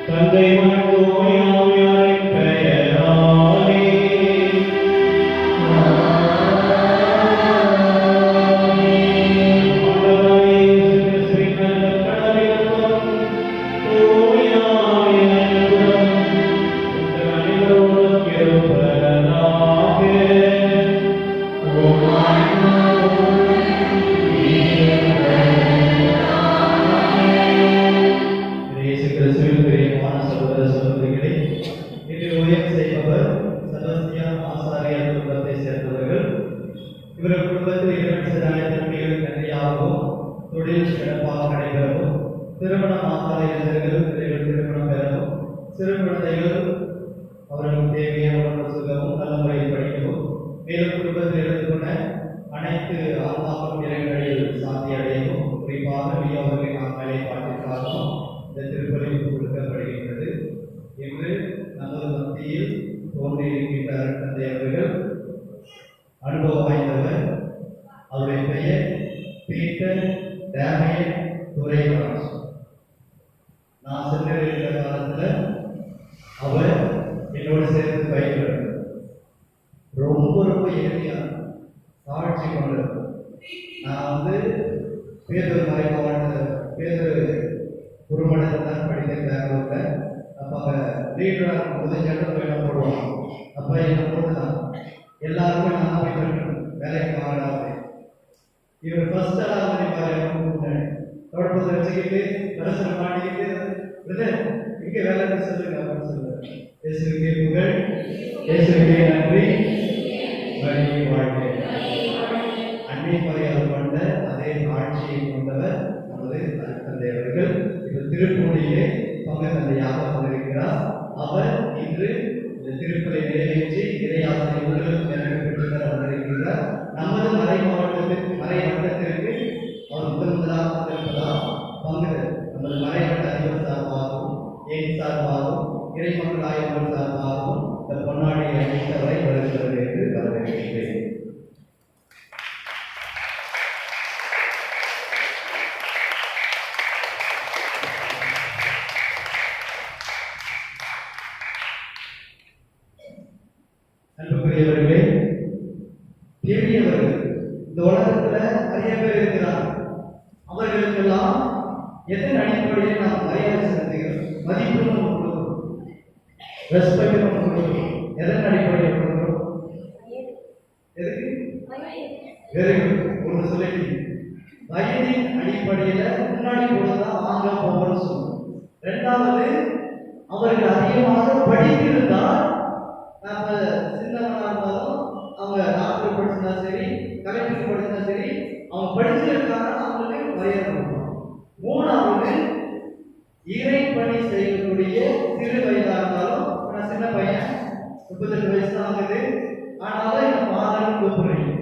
தந்தை மகன் தூய ஆவியாரின் பெயராலே அவர்களுக்கு தேவையான சுகமும் நல்ல முறையில் படிக்கவும் மேலும் குடும்பத்தில் எடுத்துக்கொண்ட அனைத்து ஆன்மாக்களும் இறைவனில் சாந்தி அடையவும் குறிப்பாக அவர்களின் ஆண்மலை பாட்டிற்காகவும் இந்த திருப்பலி கொடுக்கப்படுகின்றது. இன்று நமது மத்தியில் தோன்றியிருக்கின்ற தந்தை அவர்கள் அனுபவம் வாய்ந்தவர். அவருடைய பெயர் பீட்டர் டேமியன் துரைராஜ். நான் சென்றிருக்கிற காலத்தில் அவர் என்னோடு சேர்ந்து பயிர்கிறார். ரொம்ப எளிமையாக தாழ்ச்சி கொண்டது. நான் பேதூர் மறைமாவட்ட பேதூர் குருமடத்தில் தான் படித்தேன் பெங்களூரில். அப்போ லீடராக முதல் போய் போடுவாங்க. அப்போ என்னை போட்டு தான் எல்லாருமே நான் போய் வேலைக்கு வாங்கினாரு. இவர் ஃபர்ஸ்ட் தொடர்பு வச்சுக்கிட்டு தரிசனம் மாட்டிக்கிட்டு இங்கே வேலை சொல்லுங்க அப்படின்னு சொல்லுவார். இயேசுவுக்கே புகழ், இயேசுவுக்கே நன்றி, வழி வாழ்க்கை. அன்னை மரியாதை கொண்ட அதே ஆட்சியை கொண்டவர் நமது தந்தை அவர்கள். இந்த திருப்பூரிலே பங்கு தந்தையாக வந்திருக்கிறார். அவர் இன்று இந்த திருப்பலை நிறைவேற்றி இறையாசனை உலகம் பெற்றுத்தர வந்திருக்கிறார். நமது மறை வட்டத்திற்கு அவர் முதலாக வந்திருப்பதால் பங்கு நமது மறைவட்ட அதிபர் சார்பாகவும் என் சார்பாகவும் இறை மக்கள் ஆய்வுகள் சார்பாகவும் இந்த பொன்னாடியை அளித்தவரை வருகிறது என்று வரவேற்கிறேன். அன்புக்குரியவர்களே, தேடியவர்கள் இந்த உலகத்துல நிறைய பேர் இருக்கிறார். அவர்களுக்கெல்லாம் எதன் அடிப்படையில் நாம் மரியாதை செலுத்துகிறோம், மதிப்பு நம்ம கொடுக்கிறோம், ரெஸ்பெக்ட் நம்ம கொடுக்கிறோம். எதன் அடிப்படையில் கொடுக்கிறோம்? எதுக்கு? Very good. ஒன்று சொல்லிட்டு வயதின் அடிப்படையில முன்னாடி போடுறதான் வாங்க போகணும்னு சொல்லுவோம். ரெண்டாவது, அவர்கள் அதிகமாக படித்திருந்தால் நம்ம சின்னவனாக இருந்தாலும் அவங்க டாக்டர் படிச்சிருந்தா சரி, கலெக்டர் படிச்சிருந்தா சரி, அவங்க படிச்சிருக்காங்க அவங்களுக்கு மரியாதை கொடுக்கணும். மூணாவது, இறை பணி செய்யக்கூடிய சிறு வயதாக இருந்தாலும், நான் சின்ன பையன் 38 வயசு தான் ஆகுது, ஆனாலும் என் ஃபாதர்னு கூப்பிடுறீங்க.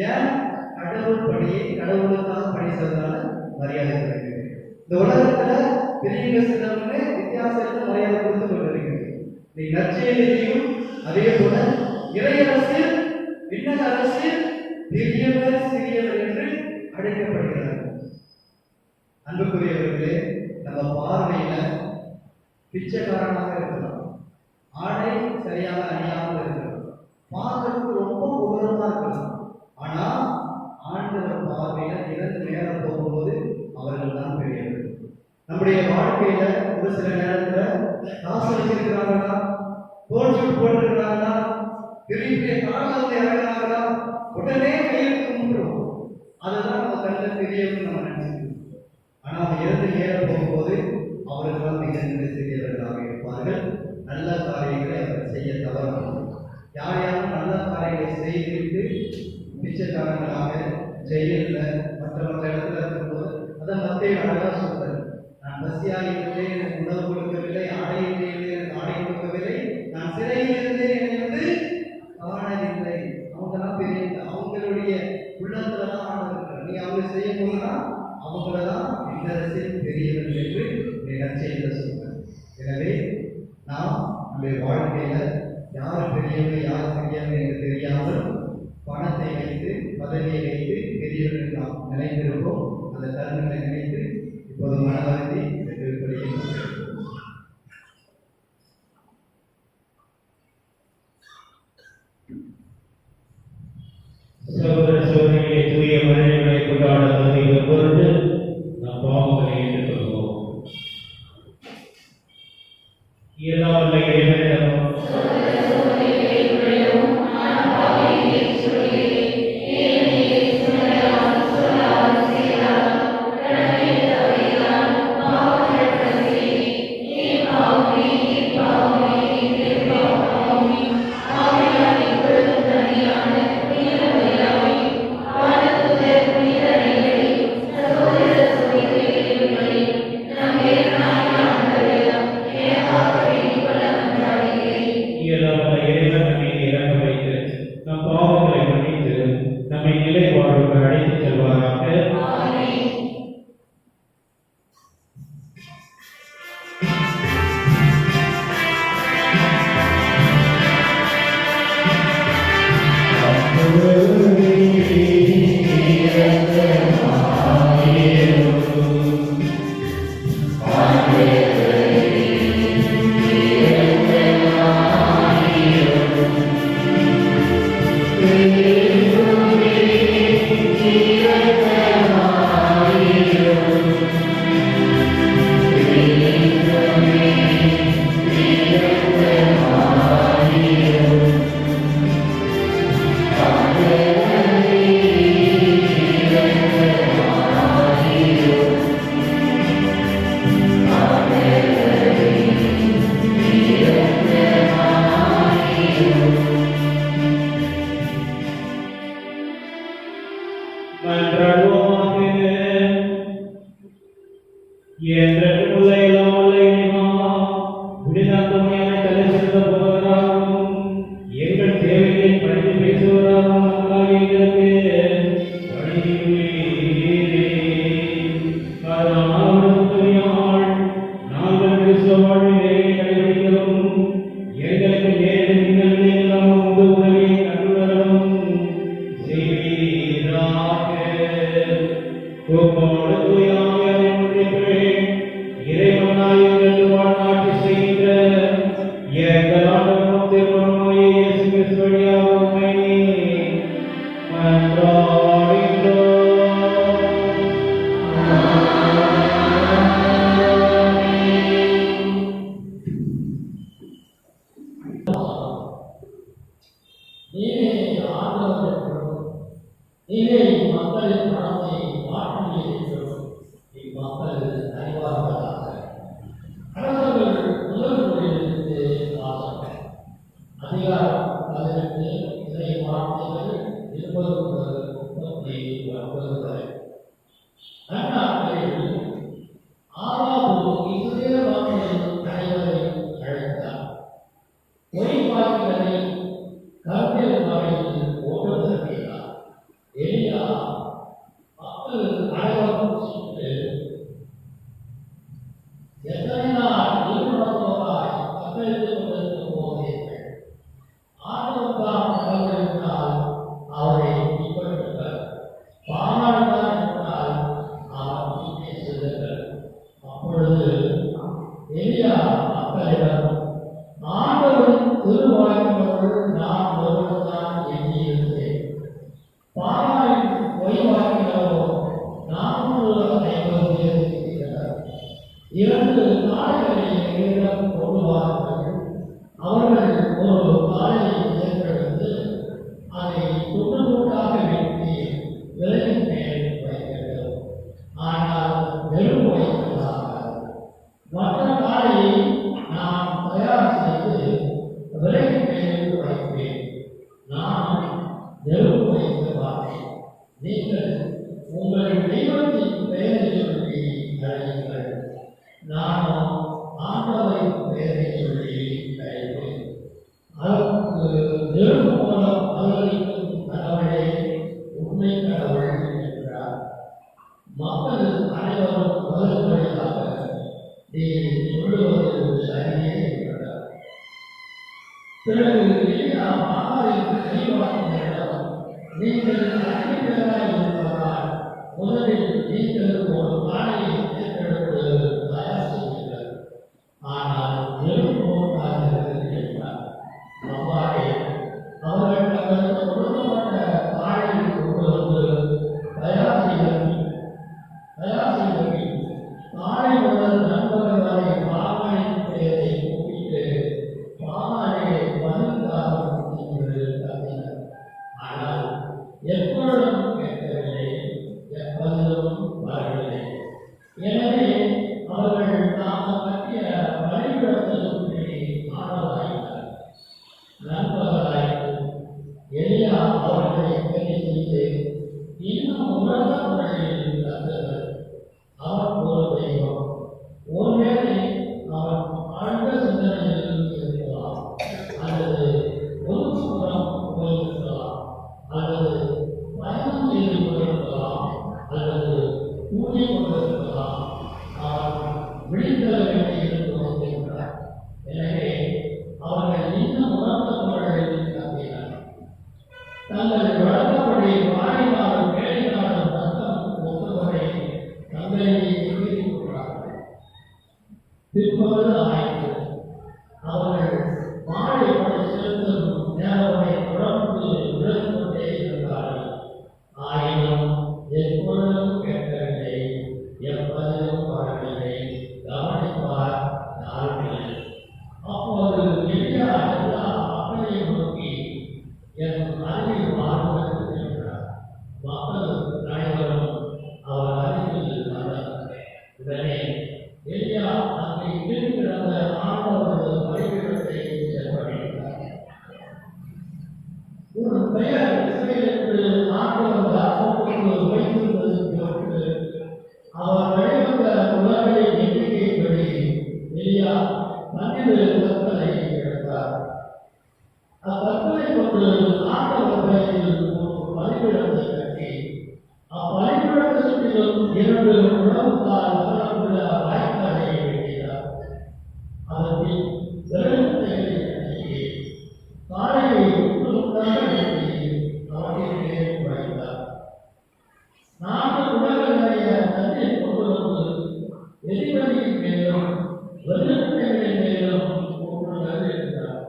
ஏன்? கடவுள் பணியை கடவுளுக்காக பணி செய்வதால மரியாதை கிடைக்குது. இந்த உலகத்துல பெரியவங்க சின்னவங்க வித்தியாசத்துல மரியாதை கொடுத்து கொண்டிருக்கிறது. நீ நற்செய்தியும் அதே போல இறையரசில் விண்ணக அரசில் பெரியவர் சிறியவர் என்று அழைக்கப்படுகிறார். அன்புக்குரியவர்களே, நம்ம பார்வையில பிச்சைக்காரனாக இருக்கலாம், ஆடை சரியாக அணியாமல் இருக்கலாம், பார்க்கறதுக்கு ரொம்ப உபரமா இருக்கலாம். ஆனா ஆண்டவர் பார்வையில இறந்து நேரம் போகும்போது அவர்கள் தான் பெரியவர்கள். நம்முடைய வாழ்க்கையில ஒரு சில நேரத்துல காசு வச்சிருக்கிறாங்களா, கோல்சூட் போட்டிருக்கிறாங்களா, பெரிய பெரிய காலத்தை இறங்குறாங்களா, உடனே கையெழுத்து கும்பிடுறோம். அதுதான் நம்ம கண்ணில் பெரியவங்க நம்ம நினைச்சிருக்கோம். ஆனா அவங்க இறந்து நேர போகும்போது அவர்கள் மிக சிறியவர்களாக இருப்பார்கள். நல்ல காரியங்களை அவர்கள் செய்ய தவறாகும். யார் யாரும் நல்ல காரியங்களை செய்துவிட்டு பிச்சைக்காரங்களாக ஜெயிலில் மற்ற இடத்துல இருக்கும்போது அதை மத்திய அழகா சொல்றாரு. நான் பசியாக இருந்தேன், எனக்கு உணவு கொடுக்கவில்லை, ஆடை இருந்தேன், எனக்கு ஆடை கொடுக்கவில்லை, நான் சிறையில் இருந்தேன், என்னை காணவில்லை. அவங்கதான் பெரிய, அவங்களுடைய உள்ளத்துலதான் ஆனது. நீ அவங்க செய்யும் போதுதான் அவங்களதான் இந்த அரசியல் பெரியவர்கள் என்று நற்செய்தியில சொல்றாங்க. எனவே நாம் நம்முடைய வாழ்க்கையில யார் பெரியவங்க யார் பெரியவங்க என்று தெரியாமல் பணத்தை வைத்து பதவியை வைத்து பெரியவர்கள் நாம் நினைத்திருப்போம். அந்த தருணங்களை நினைத்து இப்போது மனவருத்தி பெற்றுக்கொள்கிறோம். சகோதர சகோதரிகளை தூய மனிதர்களை கொண்டாட தகுதிகள் பொருட்டு நம் பாவங்களை ஏற்றுக்கொள்வோம். எல்லாம் வல்ல இறைவனிடமும் அவர்கள் தங்களுக்கு கொடுக்கப்பட்ட விழித்தல் வேண்டி இருந்து கொண்டிருக்கிறார். எனவே அவர்கள் இன்னும் உணர்ந்த குரலில் கத்தினார். தங்கள் வழக்கப்படி வாரிவாரும் வேலைக்காரன் சத்தம் ஒப்புவரை தங்களையே எதிர்த்து கொண்டார்கள். பிற்பகல் ஆயிற்று. அவர்கள் மாலை படை செலுத்தும் நேரத்தை தொடர்ந்து விழுந்துகொண்டே இருந்தார்கள். ஆயினும் எப்பொழுதும் கேட்கவில்லை, எப்பொழுதும் வரவில்லை, கவனிப்பார் யாருமில்லை. அப்போது எளியா எல்லா மக்களையும் நோக்கி என் அருகில் வாழ்வதற்கு சென்றார். மக்கள் அனைவரும் அவர் அருகில் வந்தனர். உடனே எளியா அங்கே கிடந்த ஆண்டவரது பலிபீடத்தை சென்றடைந்தார். ஒரு பெயர் இஸ்ரவேலுக்கு ஆண்டவர் யாக்கோபுக்கு வைத்திருந்தது போன்று அவர் வழிவந்த உலகளின் எண்ணிக்கைப்படி எலியா 12 கற்களை எடுத்தார். அக்கற்களை கொண்டு ஆண்டவர் பெயரில் ஒரு பலிபீடத்தை கட்டி அப்பலிபீடத்தை சுற்றிலும் 2 உணவுக்கால் அகலமுள்ள வாய்க்காலை வெட்டினார். அதற்கு வெறுத்தைகளை கட்டி காலையை உட்புறமாக வெட்டி அவற்றிற்கு வைத்தார். 4 குடங்கள் நிறைய தண்ணீர் கொண்டு வந்து எரிமலையின் மேலும் வெறுத்தைகளின் மேலும் போட்டுள்ளது என்றார்.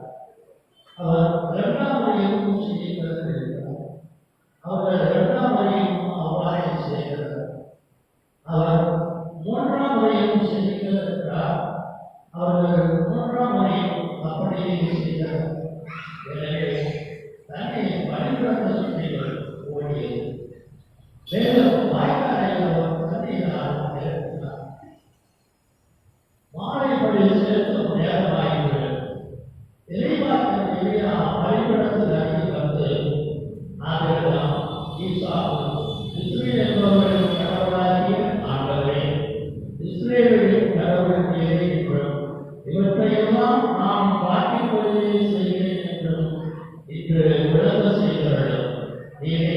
அவர் 2ஆம் முறையும் செய்கிறது என்றார். அவர்கள் 2ஆம் முறையும் அவ்வாறே செய்கிறார். அவர் 3ஆம் முறையும் செய்கிறார் என்றார். அவர்கள் 3ஆம் முறையும் அப்படியே செய்கிறார். எனவே தன்னை பலிபீடத்தை சுற்றிகள் ஓடியது. மேலும் வாய்க்காலை அவர் தண்ணீரால் நிரப்பினார். மாலைப்படி செலுத்தும் நேரமாயிற்று. எலிபாத்தின் எலியா பலிபீடத்தில் அருகில் வந்து ஆபிரகாம், ஈசாக்கு, இஸ்ரவேல் என்பவர்களின் கடவுளாகிய ஆண்டவரே, இஸ்ரவேலின் கடவுள் நீரே என்றும் இவற்றையெல்லாம் நாம் பார்க்கும்போதே செய்கிறேன் என்றும் இன்று விளங்க செய்கிறார்கள். நீரே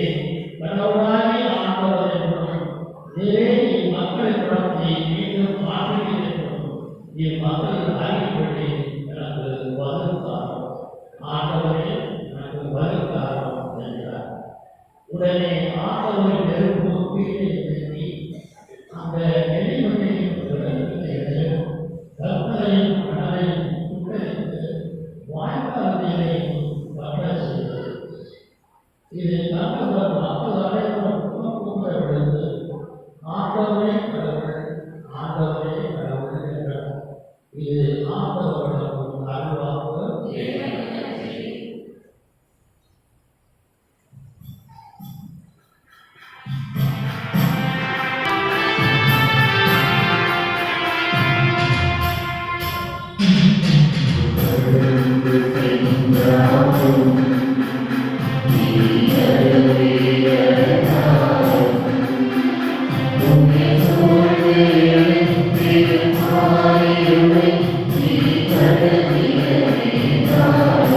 கடவுளாகிய ஆண்டவர் என்றும் நீரே இம்மக்களை நடத்தி மீண்டும் மாற்றுகிறேன் என்றும் இம்மக்கள் அறிவுபடி எனக்கு வருத்தாரோ ஆண்டவரே எனக்கு வருத்தாரோ என்றார். உடனே ஆண்டவரின் நெருப்பு வீட்டை நிறுத்தி அந்த நெறிமொழியின் விளக்குகளையும் கற்களையும் கடலையும் சுட்டரித்து வாய்க்காலையும் பற்ற செய்தது. இதை கண்டவர் மக்கள் அனைவரும் கூற விழுந்து ஆண்டவரே கடவுள், ஆண்டவரே கடவுள் என்றார். இது ஆண்டவரிடம் அருள்வாக்கு. Thank you.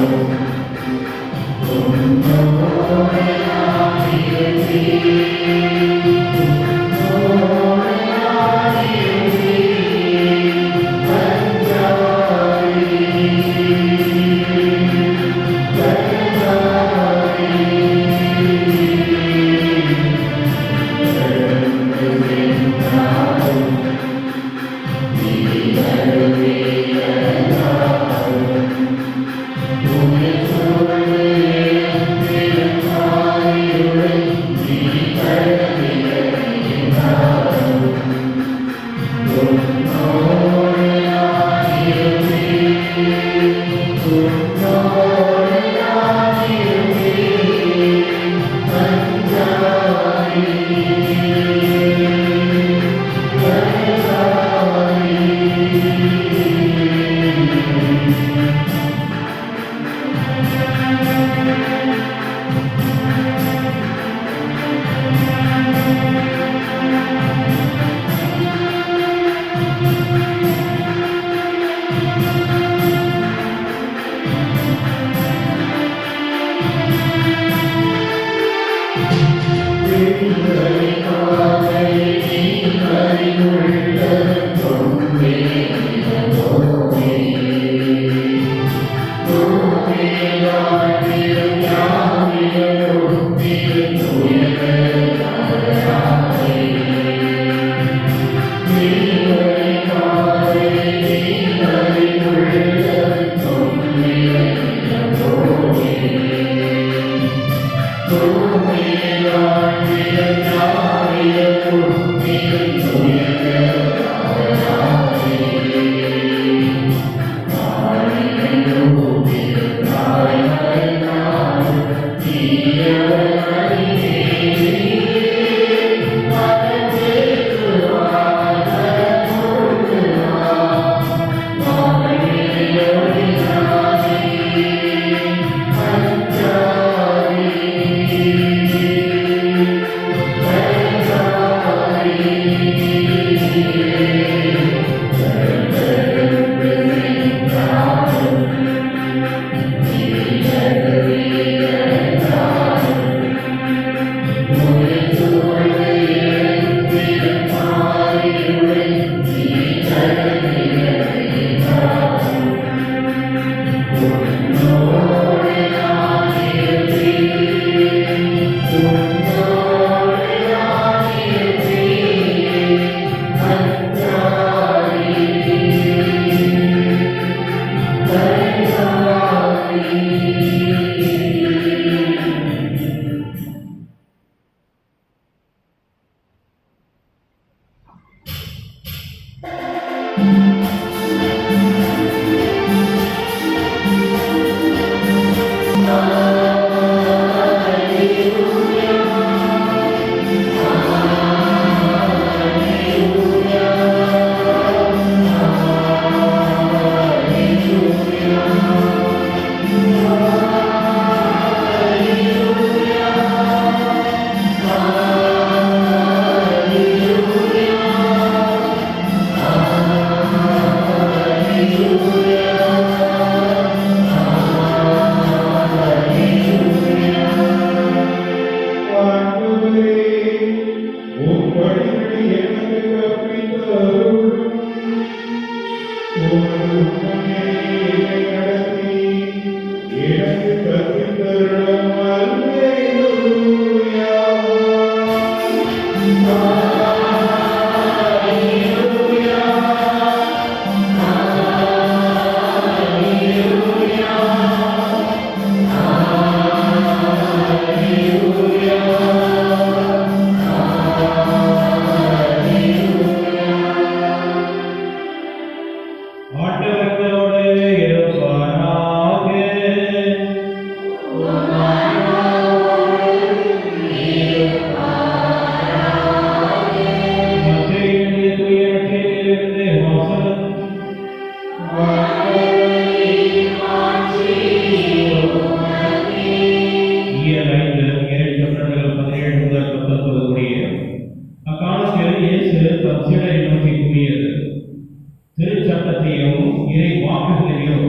திருச்சட்டத்தையும் இறை வாக்குகளையும்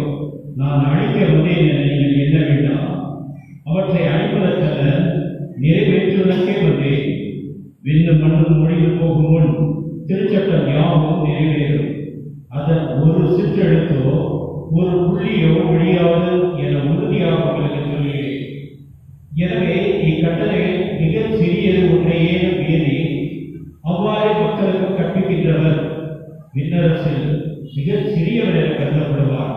நான் அழிக்க வந்தேன் என நீங்கள் எண்ண வேண்டாம். அவற்றை அழிப்பதற்கல்ல, நிறைவேற்றுவதற்கே வந்தேன். விண்ணும் மண்ணும் மொழிந்து போகும் முன் திருச்சட்டம் யாவும் நிறைவேறும். அதன் ஒரு சிற்றெழுத்தோ ஒரு புள்ளியோ ஒழியாது என உறுதியாக உங்களுக்கு சொல்கிறேன். எனவே இக்கட்டளை மிகச் சிறியது ஒன்றையே மீறி அவ்வாறு மக்களுக்கு கற்பிக்கின்றவர் விண்ணரசில் மிகச் சிறியவர் என கருதப்படுவார்.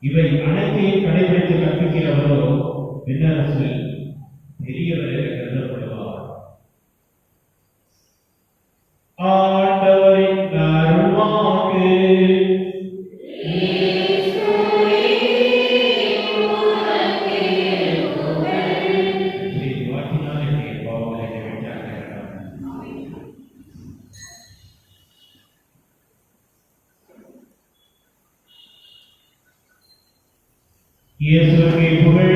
இவை அனைத்தையும் கடைபிடித்து கற்பிக்கிறவரோ விண்ணரசில் பெரியவர் என கருதப்படுவார். ஆண்டவரின் அருள்வாக்கு. இயேசுவுக்கே புகழ்,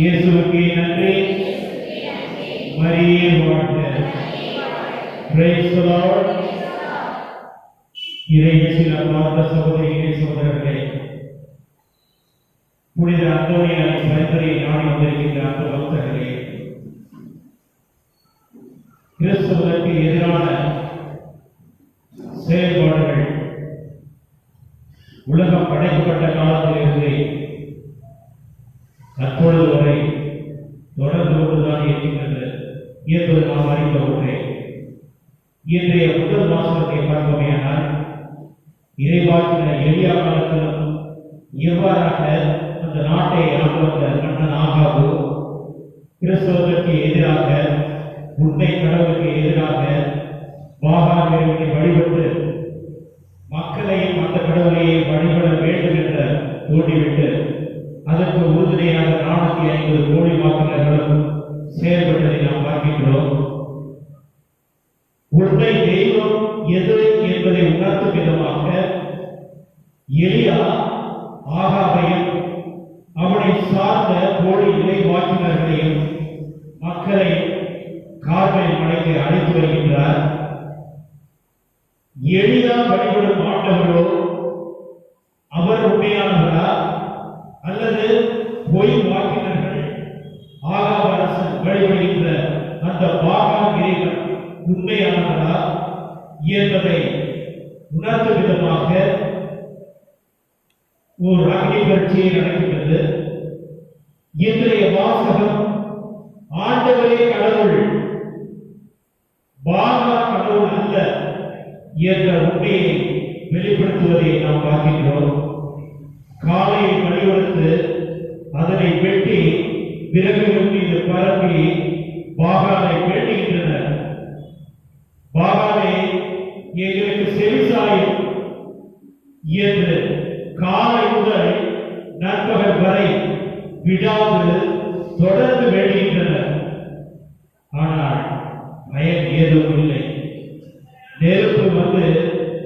இயேசுவுக்கே நன்றி, மரியே வாழ்க. Praise the Lord. இறையேசுவின் அன்பார்ந்த சகோதரிகளே, சகோதரர்களே, புனித அந்தோனியார் பரிந்துரையை நாடி வந்திருக்கின்ற அன்பு பக்தர்களே, கிறிஸ்தவருக்கு எதிரான செயல்பாடுகள் உலகம் படைக்கப்பட்ட காலத்திலிருந்து தற்பொழுது வரை தொடர்ந்து கொண்டுதான் இருக்கின்றது என்பது நாம் அறிந்த ஒன்றே. இன்றைய முதல் வாசகத்தை பார்ப்போமேயானால், இறைவாக்கினர் எளியா காலத்திலும் எவ்வாறாக அந்த நாட்டை ஆண்டு வந்த மன்னன் ஆகாபு கிறிஸ்தவத்திற்கு எதிராக, உண்மை கடவுளுக்கு எதிராக பாகால் இறைவனை வழிபட்டு மக்களையும் அந்த கடவுளையை வழிபட வேண்டும் என்ற தோண்டிவிட்டு அதற்கு உறுதுணையாக 450 கோடி வாக்காளர்களும் செயல்பட்டதை நாம் பார்க்கின்றோம். உண்மை தெய்வம் எது என்பதை உணர்த்தும் விதமாக எலியா ஆகாபையும் அவனை சார்ந்த கோடி இறை வாக்கினர்களையும் மக்களை கார்மேல் மலைக்கு அழைத்து வருகின்றார். எளிதா வழிபடும் ஆண்டவரோ அவர் உண்மையானவரா அல்லது பொய் வாக்கினர்கள் ஆகாப் அரசன் வழிபடுகின்ற அந்த பாகால் இறைவன் உண்மையானவரா என்பதை உணர்த்தும் விதமாக ஒரு அக்னி பரீட்சையை நடக்கின்றது. இன்றைய வாசகம் ஆண்டவரே கடவுள், பாகால் கடவுள் அல்ல என்ற உண்மையை வெளிப்படுத்துவதை நாம் பார்க்கின்றோம். காலையை வலியுறுத்து அதனை வெட்டி விறகுகள் மீது பரப்பி பாகாலை வேண்டுகின்றனர். பாகாலை எங்களுக்கு செவிசாயும் என்று காலை முதல் நண்பகல் வரை விடாது தொடர்ந்து வேண்டுகின்றனர். ஆனால் பயன் ஏதும் இல்லை. நெருப்பு வந்து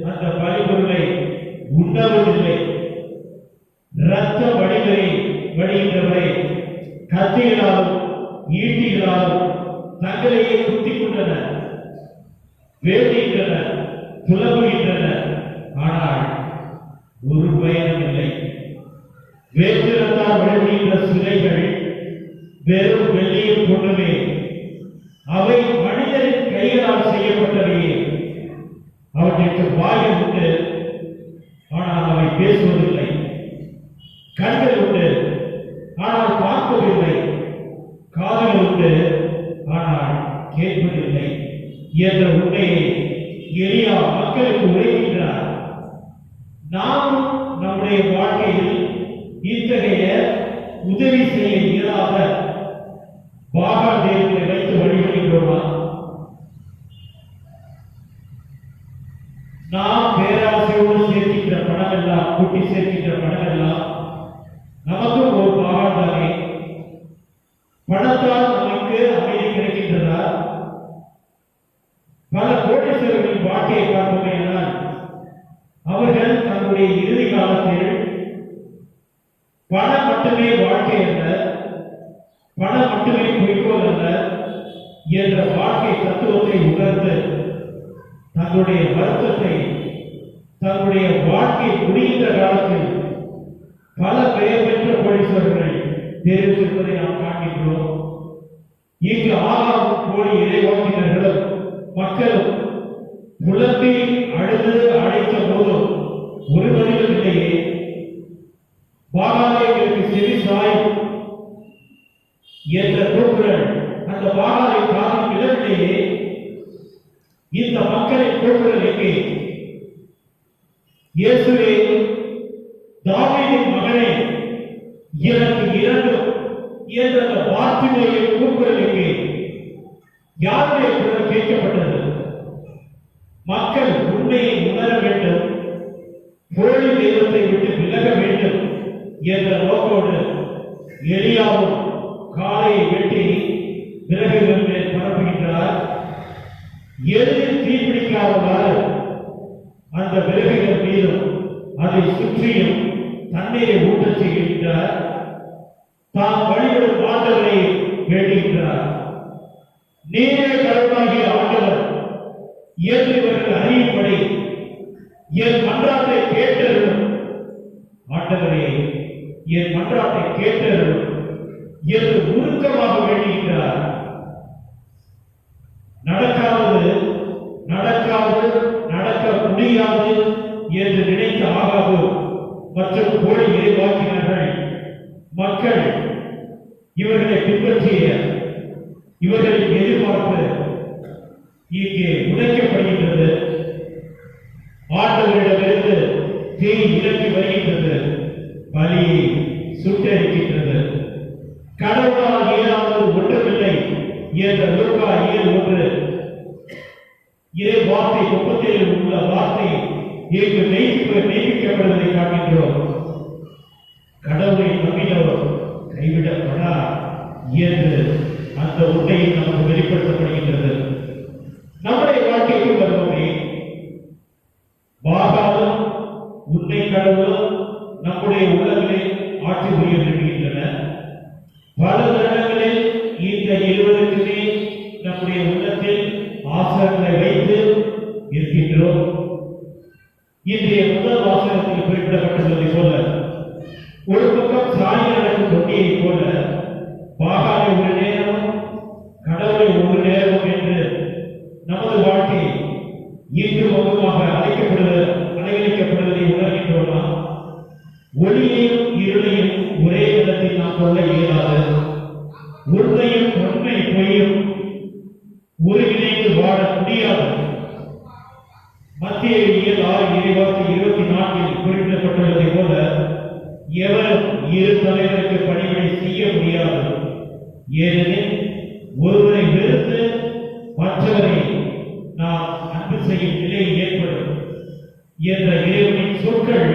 அந்த பலிபொருளை உண்ணவும் இல்லை. இரத்த வடிகின்றவரை கத்திகளாலும் ஈட்டிகளாலும் தங்களையே குத்திக் கொண்டனர், வேண்டுகின்றனர், துலங்குகின்றனர். ஆனால் ஒரு பயனும் இல்லை. வேற்றிடத்தால் வழிகின்ற சிலைகள் வெறும் வெள்ளியை கொண்டுமே, அவை மனிதரின் கைகளால் செய்யப்பட்டவையே. அவற்றிற்கு வாயில் உண்டு, ஆனால் அவை பேசுவதில்லை. கண்கள் உண்டு, ஆனால் பார்ப்பதில்லை. காதுகள் உண்டு, ஆனால் கேட்பதில்லை என்ற உண்மையை எலியா மக்களுக்கு உரைக்கின்றார். நாம் நம்முடைய வாழ்க்கையில் இத்தகைய உதவி செய்ய இயலாத பாகால் தெய்வங்களை வைத்து வழிபடுகிறோமா? நாம் பேராசையோடு சேர்க்கின்ற பணம் எல்லாம், கூட்டி சேர்க்கின்ற பணம் எல்லாம் நமக்கும் ஒரு பாகால் தானே. பணத்தால் நமக்கு அமைதி கிடைக்கின்றதா? பல கோடீஸ்வரர்களின் வாழ்க்கையை பார்ப்போமேயானால் அவர்கள் தன்னுடைய இறுதி காலத்தில் பணம் மட்டுமே வாழ்க்கை அல்ல, பணம் மட்டுமே குறிக்கோள் அல்ல என்ற வாழ்க்கை தத்துவத்தை உணர்ந்து தங்களுடைய வருத்தத்தை, தங்களுடைய வாழ்க்கை முடிகின்ற காலத்தில் பல பெயர் பெற்ற கோடீஸ்வரர்களை தெரிவித்திருப்பதை நாம் காண்கின்றோம். இங்கு ஆகாவும் கோடி இறைவாக்கினர்களும் மக்களும் புலம்பி அழுது அழைத்த போதும் ஒரு பதிலும் இல்லையே. பாகாலைகளுக்கு செவி சாயும் என்ற கூக்குரல் அந்த பாகாலை காதில் விழவில்லையே. இந்த மக்களின் கூக்குரல் எங்கே? இயேசுவே, தாவீதின் மகனே, எனக்கு இரண்டும் என்ற அந்த வார்த்தையை கூக்குரல் எங்கே? யாருடைய குரல் கேட்கப்பட்டது? மக்கள் உண்மையை உணர வேண்டும், போலி தெய்வத்தை விட்டு விலக வேண்டும் என்ற நோக்கோடு எலியாவும் காலையை வெட்டி விறகுகள் மேல் பரப்புகின்றார். எளிதில் தீப்பிடிக்காதவாறு அந்த விறகுகள் மீதும் அதை சுற்றியும் தண்ணீரை ஊட்டச் செய்கின்றார். தாம் வழிபடும் ஆண்டவரை வேண்டுகின்றார். நீரே கடவுளாகிய ஆண்டவர் என்று இவர்கள் அறியும்படி என் மன்றாட்டை கேட்டருளும். ஆண்டவரே, என் மன்றாட்டை கேட்டருளும் என்று உருக்கமாக வேண்டுகின்றார். நடக்காது, நடக்க முடியாது என்று நினைத்த ஆகாது மற்றும் கோடி இறைவாக்கினர்கள் மக்கள் இவர்களை பின்பற்றிய இவர்களின் எதிர்பார்ப்பு இங்கே உடைக்கப்படுகின்றது. ஆண்டவரிடமிருந்து தீ இறங்கி வருகின்றது, பலியை சுட்டெரிக்கின்றது. கடவுளால் இயலாதது ஒன்றுமில்லை என்ற லூக்கா 7:1 இறை வார்த்தை 37 உள்ள வார்த்தை இங்கு மெய்ப்பிக்கப்படுவதை காண்கின்றோம். கடவுளை நம்பினவர் கைவிடப்படார் என்று அந்த உண்மையை நமக்கு வெளிப்படுத்தப்படுகின்றது. நம்முடைய வாழ்க்கைக்கு வருவோமே, பாகாலும் உண்மை கடவுளும் நம்முடைய உள்ளங்களில் ஆட்சி புரிய விரும்புகின்றன. பல தருணங்களில் இந்த இருவருக்குமே நம்முடைய உள்ளத்தில் ஆசனங்களை வைத்து இருக்கின்றோம். இன்றைய முதல் வாசகத்தில் குறிப்பிடப்பட்டுள்ளதை போல ஒரு பக்கம் சாய் நடக்கும் தொட்டியை போல பாகாலை ஒரு நேரமும் கடவுளை ஒரு நேரமும் என்று நமது வாழ்க்கை இன்று முகமாக அலைக்கழிக்கப்படுவதை உணர்கின்றோமா? ஒளியையும் இருளையும் ஒரே இடத்தில் நாம் கொள்ள இயலாது. உண்மையும் உண்மை பொய்யும் ஒருங்கிணைந்து வாழ முடியாது. மத்திய 6:24 குறிப்பிடப்பட்டுள்ளதை போல எவரும் இரு தலைவருக்கு பணிகளை செய்ய முடியாது. ஏனெனில் ஒருவரை வெறுத்து மற்றவரை நாம் அன்பு செய்யும் நிலை ஏற்படும். என்ற இறைவனின் சொற்கள்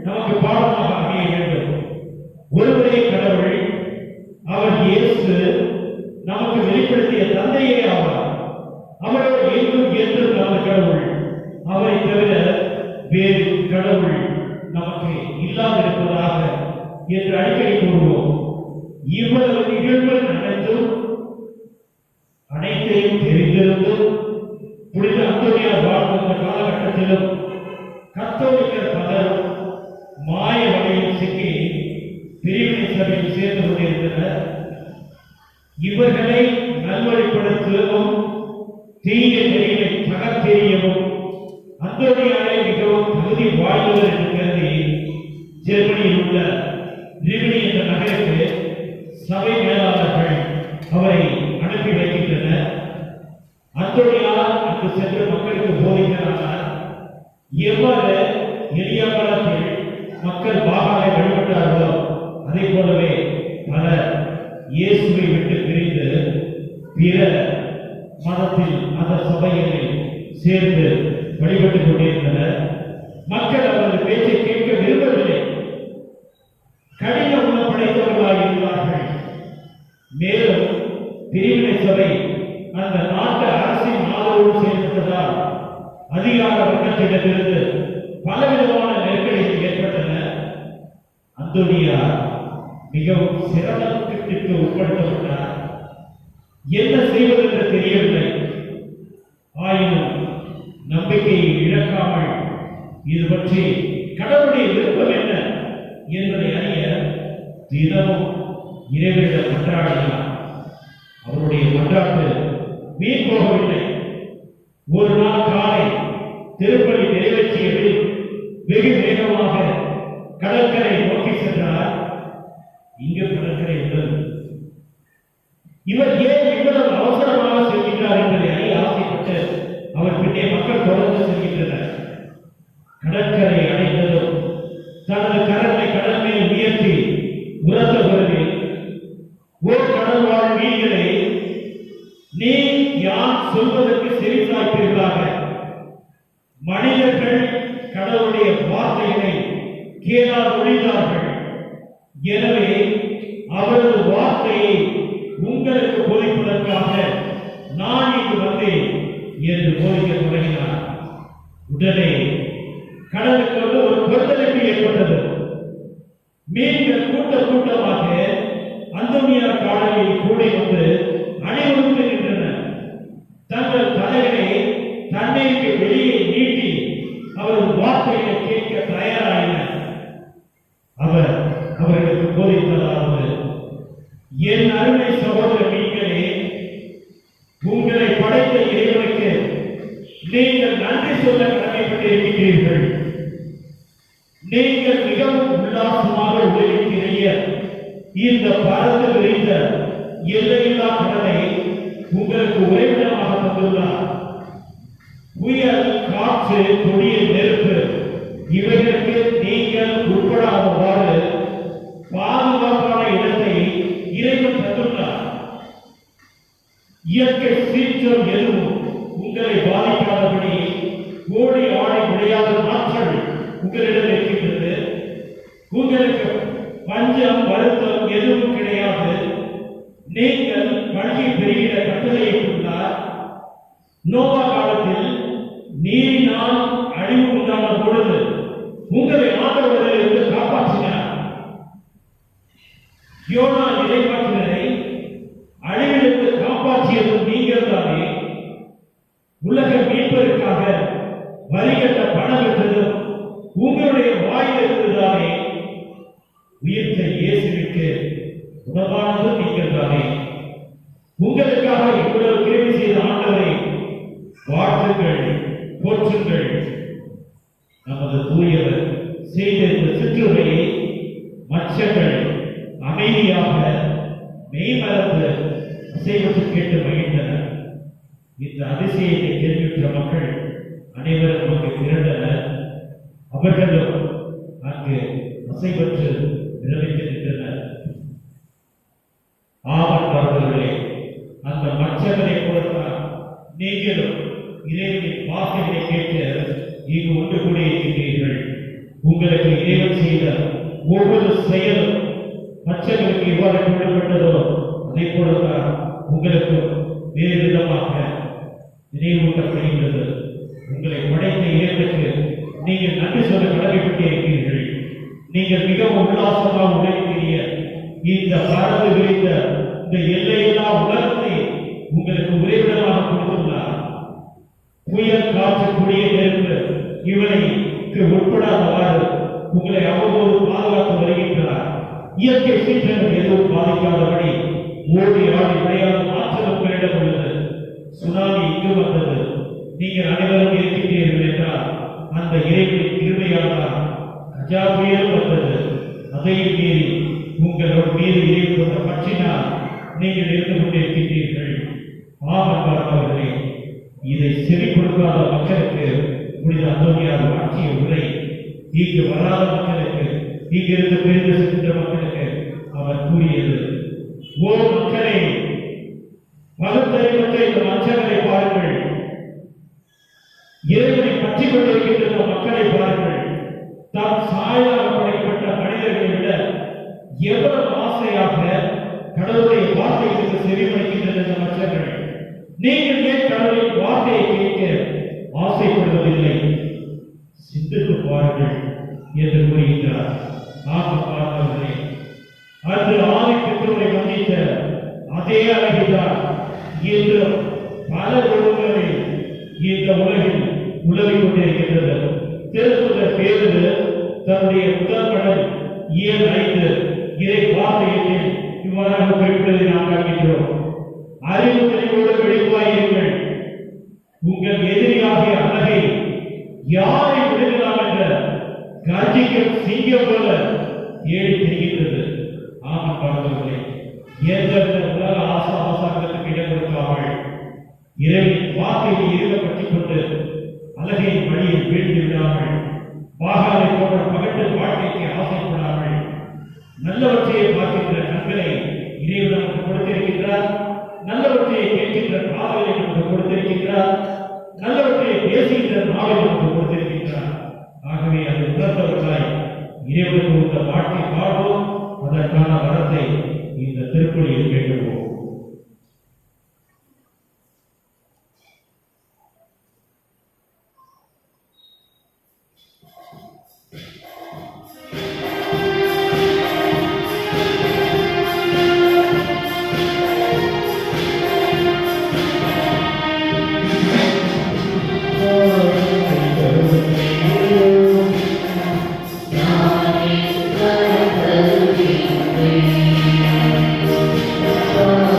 நமக்கு பாடமாக அமைய வேண்டும். ஒருவரே கடவுள், அவர் இயேசு நமக்கு வெளிப்படுத்திய தந்தையே ஆவார். அவரோடு எங்கும் என்றும் நமது கடவுள். அவரை தவிர வேறு கடவுள் நமக்கு இல்லாதிருப்பதாக என்று அடிக்கடி கூறுவோம். இவ்வளவு நிகழ்வுகள் நடந்தும் அனைத்தையும் தெரிந்திருந்தும் புனித அந்தோனியார் வாழ்ந்த காலகட்டத்திலும் கத்தோலிக்கர் பலரும் மாய வலையில் சிக்கி பிரிவினை சபையில் சேர்ந்து கொண்டிருந்தனர். இவர்களை நல்வழிப்படுத்தவும் தீய நெறிகளை தகர்த்தெறியவும் அந்தோனியாரை மிகவும் தகுதி வாய்ந்தவர் என்று கருதி ஜெர்மனியில் உள்ள ரிமினி என்ற நகருக்கு சபை மேலாளர்கள் அவரை அனுப்பி வைக்கின்றனர். அந்தோனியார் அங்கு சென்று மக்களுக்கு போதிக்கிறார். எவ்வாறு எளிய காலத்தில் மக்கள் பாகாலை வழிபட்டார்களோ அதே போலவே பலர் இயேசுவை விட்டு பிரிந்து பிற மதத்தில் அந்த சபைகளில் சேர்ந்து வழிபட்டுக் கொண்டிருந்தனர். மக்கள் அவரது பேச்சை கேட்க விரும்பவில்லை. கடின உணவு படைத்தவர்களாக இருந்தார்கள். மேலும் பிரிவினை சபை அந்த நாட்டு அரசின் ஆதரவோடு செயல்பட்டதால் அதிகார வர்க்கத்திடமிருந்து பலவிதமான நெருக்கடிகள் ஏற்பட்டன. அந்தோனியார் மிகவும் சிரமத்திற்கு உட்படுத்தப்பட்டார். என்ன செய்வது என்று தெரியவில்லை. ஆயினும் நம்பிக்கையை இழக்காமல் இது பற்றி கடவுளுடைய விருப்பம் என்ன என்பதை அறிய தினமும் இறைவனிடம் மன்றாடினார். அவருடைய மன்றாட்டு வீண் போகவில்லை. ஒரு நாள் காலை திருப்பலி நிறைவேற்றியதில் வெகு வேகமாக கடற்கரை நோக்கி சென்றார். இங்கு கடற்கரை உள்ளது. இவர் ஏன் இவ்வளவு அவசரமாக செல்கின்றார் என்பதை அறிய ஆசைப்பட்டு அவர் பின்னே மக்கள் தொடர்ந்து செல்கின்றனர். கடற்கரை அடைந்ததும் தனது கரங்களை கடல் மேல் உயர்த்தி உரத்த குரலில், ஓ கடல் வாழ் மீன்களே, நீ யான் சொல்வதற்கு செவிசாய்ப்பீர்களாக. மனிதர்கள் கடவுளுடைய வார்த்தைகளை கேளால் ஒழிந்தார்கள். எனவே அவரது வார்த்தையை உங்களுக்கு போதிப்பதற்காக நான் இங்கு வந்தேன் என்று போதிக்க தொடங்கினார். உடனே கடலுக்கு ஒரு கொந்தளிப்பு ஏற்பட்டது. மீன்கள் கூட்டமாக அந்தோனியார் காடலில் கூடி வந்து அணிவகுத்து நின்றன. தங்கள் தலைகளை தண்ணீருக்கு வெளியே நீட்டி அவரது வார்த்தைகளை கேட்க தயாராயின. அவர் அவர்களுக்கு போதித்ததாவது, என் அருமை சகோதர மீன்களே, உங்களை படைத்த இறைவனுக்கு நீங்கள் நன்றி சொல்ல கடமைப்பட்டிருக்கிறீர்கள். நீங்கள் மிகவும் உல்லாசமாக உழைக்கிற இந்த பறந்து விரிந்த எல்லையில்லா கடலை உங்களுக்கு உறைவிடமாக தந்துள்ளார். புயல், காற்று, கொடிய நெருப்பு இவைகளுக்கு நீங்கள் உட்படாதவாறு பாதுகாப்பான இடத்தை இறைவன் தந்துள்ளார். இயற்கை சீற்றம் எதுவும் உங்களை பாதிக்காதபடி ஓடி ஆடி விளையாத நாட்கள் உங்களிடம் இருக்கின்றது. உங்களுக்கு பஞ்சம், வருத்தம் எதுவும் கிடையாது. நீங்கள் வழங்கி பெறுகிற கட்டளையை கொண்டார். நோவா காலத்தில் நீரினால் அழிவு உண்டான பொழுது உங்களை ஆண்டவரிலிருந்து காப்பாற்றினார். யோனா இறைவாக்கினரை அழிவிலிருந்து காப்பாற்றியதும் நீங்கள் தானே. உலக மீட்பதற்காக வரிகட்ட பணம் பெற்றதும் உங்களுடைய வாயிலிருந்து தானே. உயிர்த்த இயேசுவிற்கு உணவானதும் நீங்கள் தானே. உங்களுக்காக இவ்வளவு கிருபை செய்த ஆண்டவரை வாழ்த்துங்கள், போற்றுங்கள். நமது தூயவர் செய்த இந்த சிற்றுரையை மச்சங்கள் அமைதியாக மெய்மறந்து அசைவத்து கேட்டு மகிழ்ந்தனர். இந்த அதிசயத்தை கேள்வியுற்ற மக்கள் அனைவரும் நமக்கு திரண்டனர். அவர்களும் அங்கு அசைவற்று விரமித்து நின்றனர். ஆவணர்களே, அந்த மச்சங்களை கொடுத்தார். நீங்களும் இறைவனின் வார்த்தைகளை கேட்டு இங்கு ஒன்று கூடியிருக்கின்றீர்கள். உங்களுக்கு இறைவன் செய்த ஒவ்வொரு செயலும் மற்றவர்களுக்கு எவ்வாறு கொள்ளப்பட்டதோ அதை போலதான் உங்களுக்கு வேறு விதமாக நினைவூட்டப்படுகின்றது. உங்களை படைத்த இறைவனுக்கு நீங்கள் நன்றி சொல்ல கடமைப்பட்டிருக்கிறீர்கள். நீங்கள் மிகவும் உல்லாசமாக உழைக்கிறிய இந்த பறந்து விரிந்த இந்த எல்லையில்லா உலகத்தை உங்களுக்கு உறைவிடமாக கொடுத்துள்ளார். புயல், காற்று, குடிய நெருப்பு இவனைக்கு உட்படாதவாறு உங்களை அவ்வளவு பாதுகாத்து வருகின்றார். இயற்கை சீற்றங்கள் எதுவும் பாதிக்காதபடி ஓடி ஆடி விளையாடும் ஆற்றல் உங்களிடம் உள்ளது. சுனாமி இங்கு வந்தது, நீங்கள் அனைவரும் இருக்கின்றீர்கள் என்றால் அந்த இறைவனின் கிருபையால்தான். கஜா புயல் வந்தது, அதையும் மீறி உங்களோட மீது இறைவு கொண்ட பற்றினால் நீங்கள் இருந்து கொண்டிருக்கின்றீர்கள். ஆமன்பார்ந்தவர்களே, இதை செவி கொடுக்காத மக்களுக்கு புனித அந்தோனியார் ஆட்சிய உரை, இங்கு வராத மக்களுக்கு, இங்கிருந்து பிரிந்து சென்ற மக்களுக்கு அவர் கூறியது, ஓ மக்களே, பகுத்தறிவற்ற இந்த மச்சங்களை பாருங்கள், இறைவனை பற்றி கொண்டிருக்கின்ற இந்த மக்களை பாருங்கள். தாம் சாயலாக படைக்கப்பட்ட மனிதர்களை விட எவ்வளவு ஆசையாக கடவுளுடைய வார்த்தைகளுக்கு செவிமடுக்கின்றது இந்த மச்சங்கள். நீங்கள் ஏன் கடவுளின் வார்த்தையை கேட்க ஆசைப்படுவதில்லை? சிந்தித்து பாருங்கள் என்று கூறுகின்றார். பார்த்தவர்களே, அன்று ஆதி பெற்றோரை வந்தித்த அதே அழகிதான் இன்று பல குடும்பங்களில் இந்த உலகில் உலகிக் கொண்டிருக்கின்றது. திருத்துதர் பேருந்து தன்னுடைய முதல் கடல் 7:5 இறை வார்த்தையில் இவ்வாறாக குறிப்பிடுவதை நாம் காண்கின்றோம். அறிவு தெளிவோடு வெளிப்பாயிருங்கள், உங்கள் எதிரியாகிய அழகை யாரை விடுக்கலாம் என்ற கர்ஜிக்கும் சிங்கம் போல ஏறி தெரிகின்றது. ஆமாம் பார்த்தவர்களே, எந்தெந்த உலக ஆசாபாசங்களுக்கு இடம் கொடுக்காமல் இறைவனின் வார்த்தையை இருக்கப்பட்டுக் கொண்டு அழகின் வழியில் வீழ்ந்து விடாமல், பாகாலை போன்ற பகட்டு வாழ்க்கைக்கு ஆசைப்படாமல், நல்லவற்றையை பார்க்கின்ற கண்களை இறைவன் நமக்கு கொடுத்திருக்கின்றார். நல்லவற்றையை கேட்கின்ற காதலை நமக்கு கொடுத்திருக்கின்றார். நல்லவற்றையை பேசுகின்ற நாளை நமக்கு கொடுத்திருக்கின்றார். ஆகவே அதை உணர்ந்தவர்களாய் இறைவனுக்கு உள்ள வாழ்க்கை வாழ்வோம். அதற்கான வரத்தை இந்த திருப்பலியில் கேட்கிறோம். Oh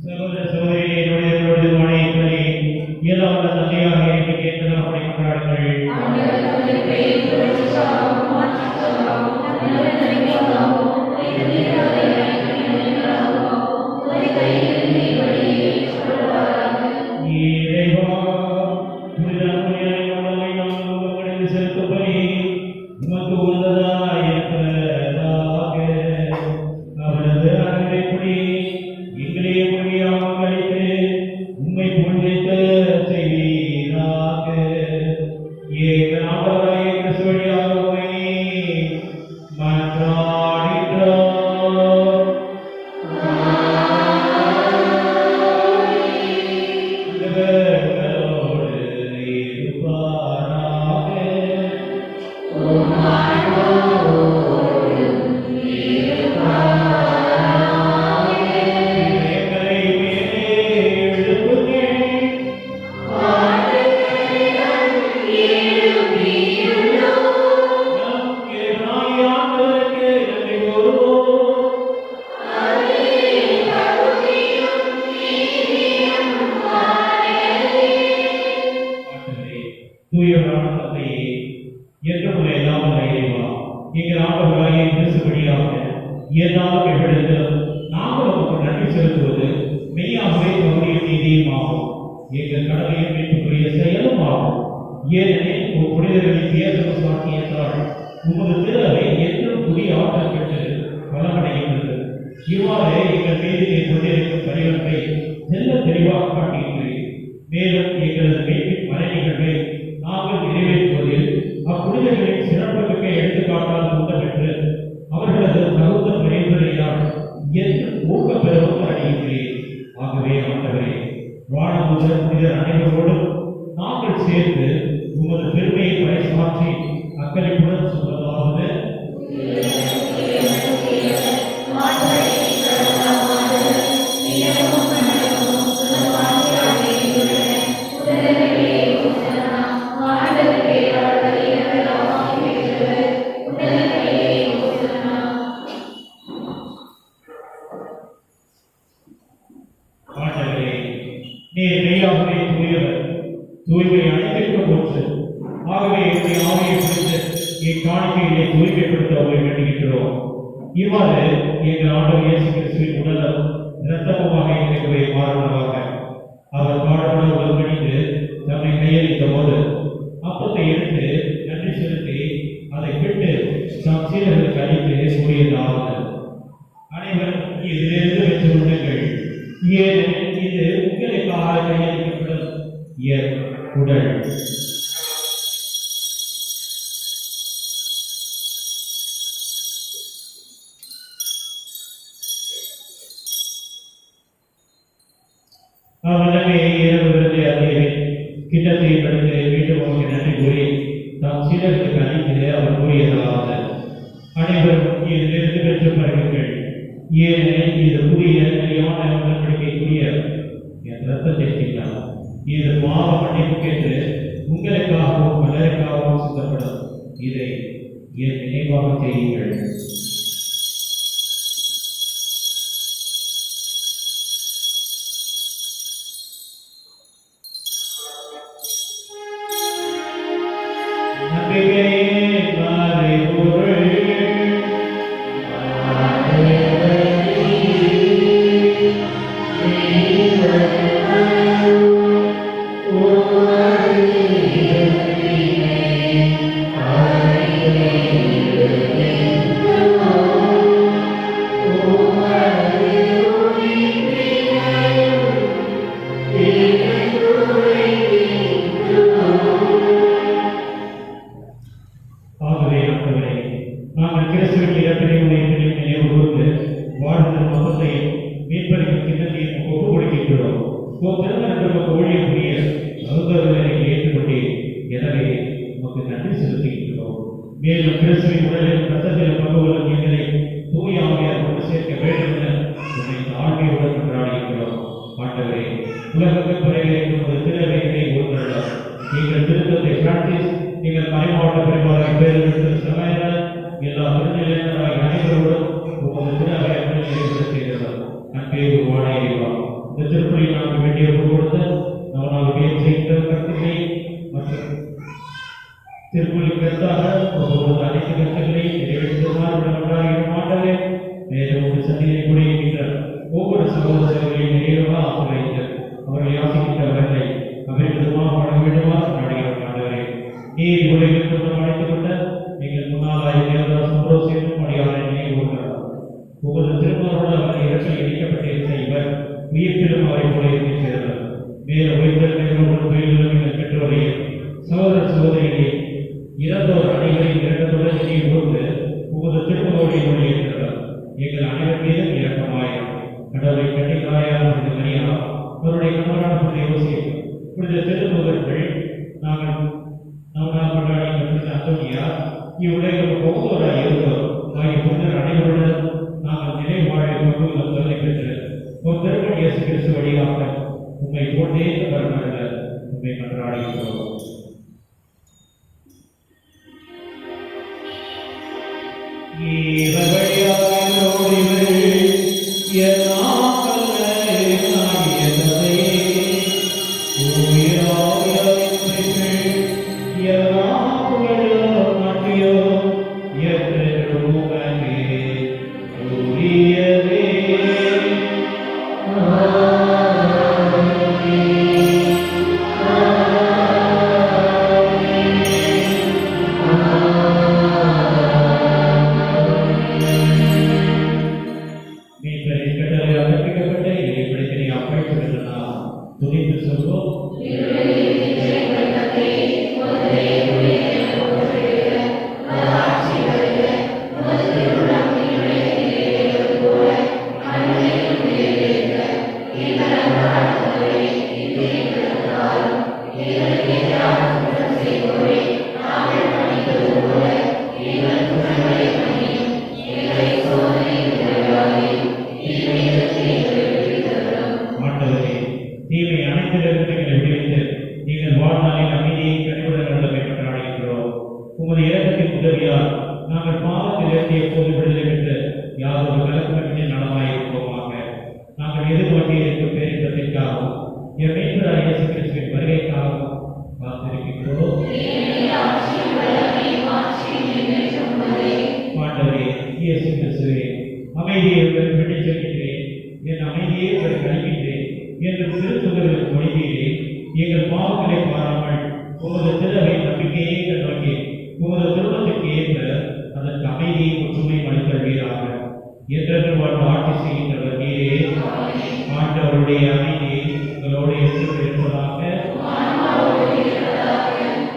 சகோதர சகோதரிகளே, என்னுடைய மாணவர்களே, ஏதாவது தந்தையாக எனக்கு கேட்டதாக அப்படி கொண்டாடுங்கள். இறைவா, புனித அன்னையாரின் உடலை நாங்கள் உமக்கு செலுத்தும்படி உமக்கு உன்னதமாய் இருப்பதாக அவரது அன்பைப்படி எங்களையே மொழியாக அளித்து உம்மை புகழ்ந்து செய்வீராக. எங்கள் ஆண்டவராகிய கிறிஸ்து வழியாக உம்மை மன்றாடுகிறோம். தூயவரான தந்தையே, என்றும் எல்லாம் இறைவா, எங்கள் ஆண்டவராகிய கிறிஸ்து வழியாக ஏதாவது நிகழ்ந்தால் நாங்கள் உமக்கு நன்றி செலுத்துவது மெய்யாகவே தகுதியும் நீதியுமாகும், எங்கள் கடமையை மீட்புக்குரிய செயலும் ஆகும். ஏனெனில் ஒரு புனிதர்களின் தேர்தல் சாட்சியத்தால் உமது திறவை என்றும் புதிய ஆற்றல் பெற்று பலமடைகின்றது. இவ்வாறு எங்கள் மீது நீர் கொண்டிருக்கும் பரிவர்த்தை செல்ல தெளிவாக காட்டுகின்றேன். மேலும் எங்களது மீட்பின் மறை நிகழ்வை நாங்கள் நிறைவேற்றுவதில் அப்புனிதர்களின் சிறப்புமிக்க எடுத்துக்காட்டால் தூண்டப்பெற்று அவர்களது தகுந்த பரிந்துரையால் என்றும் ஊக்கம் பெறவும் அடைகின்றேன். ஆகவே ஆண்டவரே, வாழும் முதல் புனிதர் அனைவரோடும் நாங்கள் சேர்ந்து உமது பெருமையை பறைசாற்றி அக்களிப்புடன் சொல்வதாவது: நீர் மெய்யாகவே தூயவர், தூய்மை அனைத்திற்கும் ஒன்று. ஆகவே என்னுடைய ஆவியை குறித்து இக்காணிக்கையை தூய்மைப்படுத்த அவரை வேண்டுகின்றோம். இவ்வாறு எங்கள் ஆண்டவர் இயேசு கிறிஸ்துவின் உடலும் இரத்தமுமாக எங்களை மாறுவதாக அவர் பாடுபட உடன்படித்து தம்மை கையளித்த போது அப்பத்தை எடுத்து நன்றி செலுத்தி அதை விட்டு தம் சீடர்களுக்கு அளித்து கூறியதாவது: அனைவரும் இதிலிருந்து பெற்று உண்ணுங்கள், ஏனெனில் இது உங்களுக்காக கையளிக்கப்படும் என் உடல். அவனமே இரவு விருந்தை அறியவேன் கிண்ணத்தை படுத்து மீண்டும் அவருக்கு நன்றி கூறி தாம் சீடர்களுக்கு அளித்து அவர் கூறியதாவது: அனைவரும் இதிலிருந்து பெற்று பருகுங்கள், ஏனெனில் இது புதிய நிலையான உடன்படிக்கைக்குரிய என் ரத்தத்தை கிட்டார். இது பாவ மன்னிப்பு கேட்டு உங்களுக்காகவும் பலருக்காகவும் சித்தப்படும். இதை என் நினைவாக செய்யுங்கள். நாங்கள் கிறிஸ்துவின் இறப்பினையும் உயிர்ப்பினையும் நினைவு கூர்ந்து வாழ்ந்த மதத்தையும் மீட்பளிக்கும் கிண்ணத்தையும் ஒப்புக் கொடுக்கின்றோம். திருமணம் ஊழியம் புரிய சகோதரர்களை ஏற்றுக்கொண்டேன். எனவே நமக்கு நன்றி செலுத்துகின்றோம். மேலும் கிறிஸ்துவின் உடலில் ரத்தத்தில் பங்கு கொள்ளும் எங்களை தூய ஆவியார் கொண்டு சேர்க்க வேண்டும் என உன்னை தாழ்மையுடன் கொண்டாடுகின்றோம். ஆண்டவரே, உலகத்தில் பிறகு ஒரு திறவைகளை ஒருத்தரலாம். எங்கள் திருத்தத்தை பிரான்சிஸ், எங்கள் மறைமாவட்ட பரிமாற பேர் சமையல் எல்லா திருநிலையினராக அனைவரோடும் உமது திறவை நிறைவு செய்தவர். அன்பே உருவான இறைவா, இந்த திருப்பலி நாங்கள் வேண்டிய கொடுத்த நவநாள் பேர் செய்கிற கருத்துக்களை மற்றும் திருப்பலி கருத்தாக ஒவ்வொரு அனைத்து கருத்துக்களை நிறைவேற்றுமாறு மாட்டவே மேலும் ஒரு சந்தியை குடியிருக்கின்ற ஒவ்வொரு சகோதர சகோதரிகளையும் நிறைவாக ஆசிரியர் அவர்களை ஆசிக்கின்றவர்களை அபிவிருத்தமாக வழங்க வேண்டுமாறு நாடுகிறோம். ஆண்டவரே, நீர் உலகில் குற்றம் அழைத்துக் கொண்ட நீங்கள் முன்னாள் சந்தோஷம் அடியாரை நினைவுகிறார். ஒவ்வொரு திருமாவோடு அவர்கள் இரட்டில் இணைக்கப்பட்டிருந்த இவர் உயிர் திருமாவை போல இருக்கிறார். மேலும் உயிர்த்தெழுந்த தொழில்களும் பெற்றோரையே சகோதர சகோதரிகளே இறந்தோர் அனைவரையும் இறந்ததுடன் நீர் போன்று ஒவ்வொரு திருமாவோடு இருக்கிறார். எங்கள் அனைவர் மீதும் இரக்கமாயிரும். கடவுளை கண்டித்தாயான மரியா அவருடைய கணவரான புனித யோசேப்பு புனித திருமுகர்கள் நாங்கள் கொண்டாடி பெற்ற அந்தோனியா இவ்வுலகில் ஒவ்வொருவராக இருந்தோர் ஆகிய புனிதர் அனைவருடன் நாங்கள் நினைவு வாழ கொண்டுள்ள கருதை பெற்று ஒரு திருமண இயேசு கிறிஸ்து வழியாக உண்மை போட்டே வரமல்ல உண்மை கொண்டாடுகிறோம். எங்கள் பாவங்களை பாராமல் உமது திருவை நம்பிக்கையை நோக்கி உமது திருமணத்திற்கு ஏற்ப அதற்கு அமைதியை ஒற்றுமை அளித்தல்வீராக. என்றென்று வாழ்ந்து ஆட்சி செய்கின்றவர் நீரே. ஆண்டவருடைய அமைதியை உங்களோடு இருப்பதாக.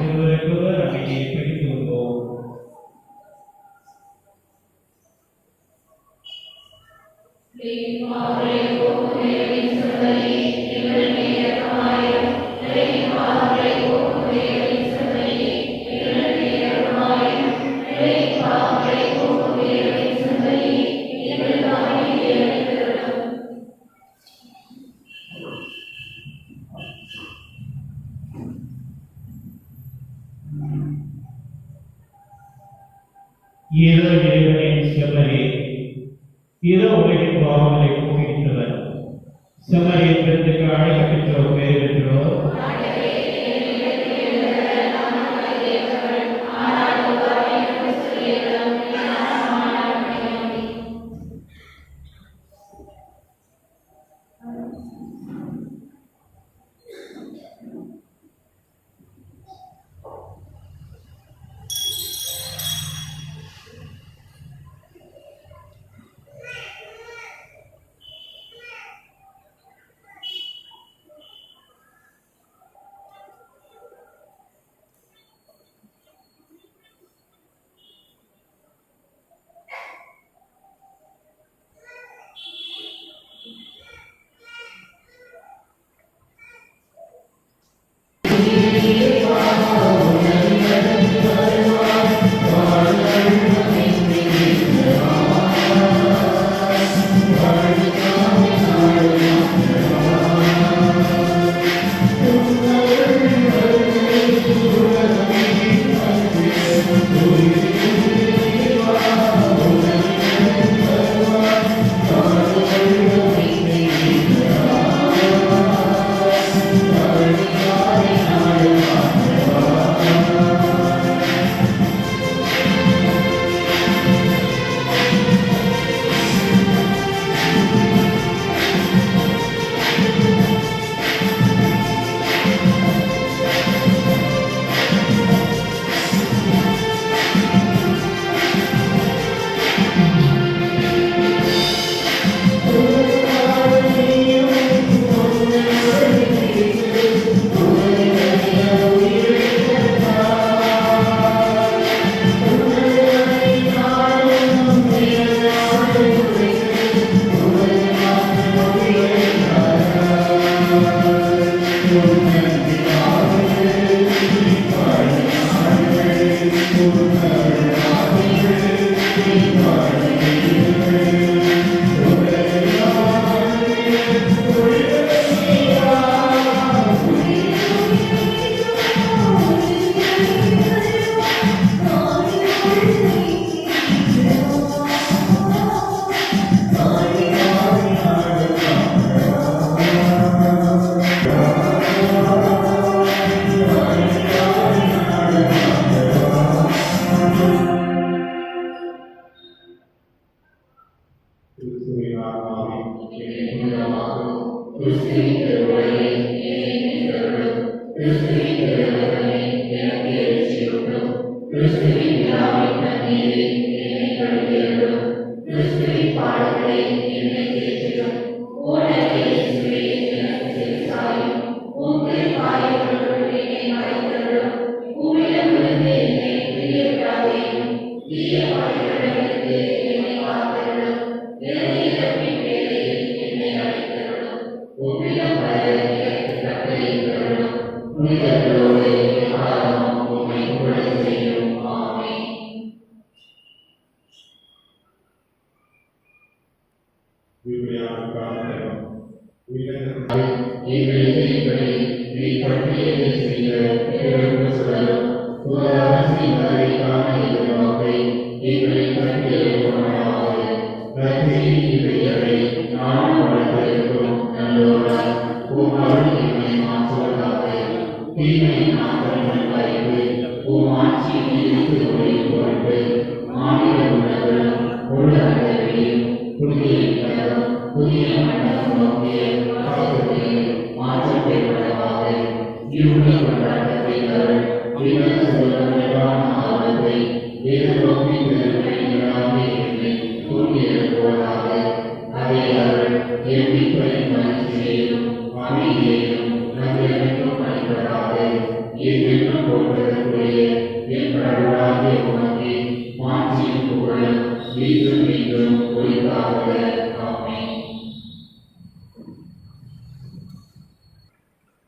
ஒருவருக்கொருவர் அமைதியை பகிர்ந்து கொள்வோம். இதோ உலகின் பாவங்களை போக்குகின்றவர். செம்மறியத்திற்கு அழைக்கப்பெற்றோர் பேர் பெற்றோர்.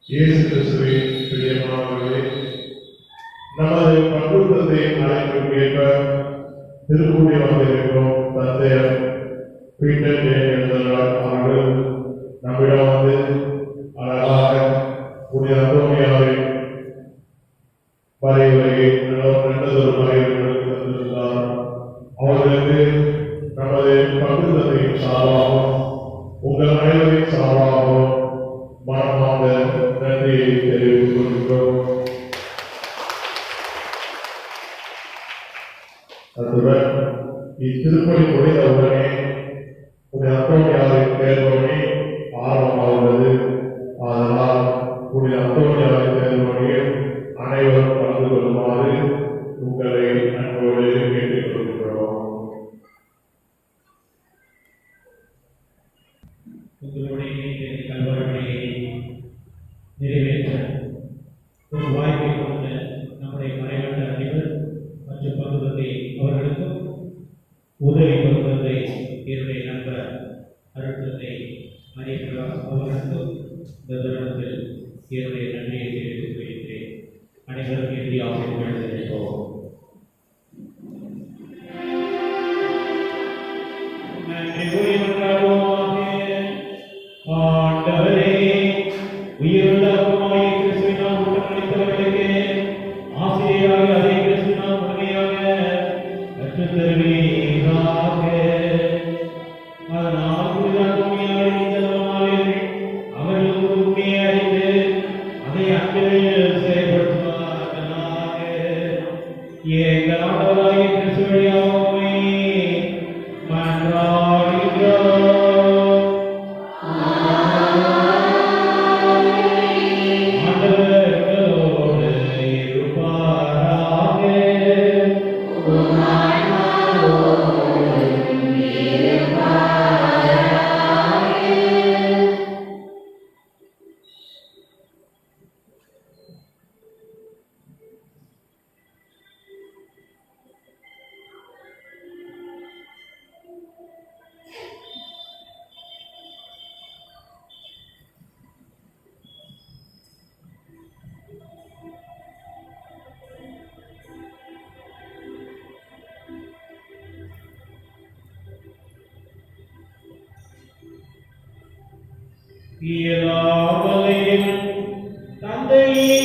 இயேசு கிறிஸ்துவின் பிரியமானவர்களே, நமது பங்குத்தத்தின் அழைப்புக்கு ஏற்ப திருப்பூரி வந்திருக்கும் தந்தையர் பீட்டர் எழுந்தனார் அவர்கள் நம்மிடம் வந்து அழகாக புனித அந்தோனியாவின் வரைவுரையை நல்லதொரு வரைவுரை தந்திருந்தார். அவர்களுக்கு நமது பங்குத்தத்தின் சார்பாகவும் உங்கள் அனைவரின் சார்பாகவும் மனமார்ந்த நன்றியை தெரிவித்துக் கொள்கிறோம். அத்துடன் இத்திருப்பலி முடிந்தவுடனே புனித அந்தோனியாரின் பேர்வழி ஆரம்பமாகிறது. அதனால் புனித அந்தோனியாரின் பேர்வழியில் அனைவரும் கலந்து கொள்ளுமாறு உங்களை அன்போடு கேட்டுக் கொள்கிறோம். உங்களுடைய கல்வர்களை நிறைவேற்ற ஒரு வாய்ப்பை கொடுத்த நம்முடைய மறைவட்ட அதிபர் மற்றும் பங்குதந்தை அவர்களுக்கும் உதவி பங்குதந்தை என்னுடைய நண்பர் அருட்தந்தை மரியபிரகாஷ் அவர்களுக்கும் இந்த தருணத்தில் என்னுடைய நன்றியை தெரிவித்துக் கொள்கிறேன். அனைவரும் இறுதியாக எழுதியிருப்போம். நன்றி கூறி மன்றாடுவோமாக. ஆண்டவரே, உயிருள்ள அப்பமாகிய கிறிஸ்துவினால் ஊட்டமளித்தவர்களுக்கு ஆசிரியராக அதே கிறிஸ்துவினால் முழுமையாக கற்றுத் தருவீராக. அதனால் புனித அந்தோனியாரின் இந்த நலமானவர்கள் அவர்களுக்கு உண்மையை அறிந்து அதை அன்பில் செயல்படுத்துவார்களாக. எங்கள் ஆண்டவராகிய கிறிஸ்து வழியாக உம்மை மன்றாடுகிறோம். இயலாமலையில் தந்தையே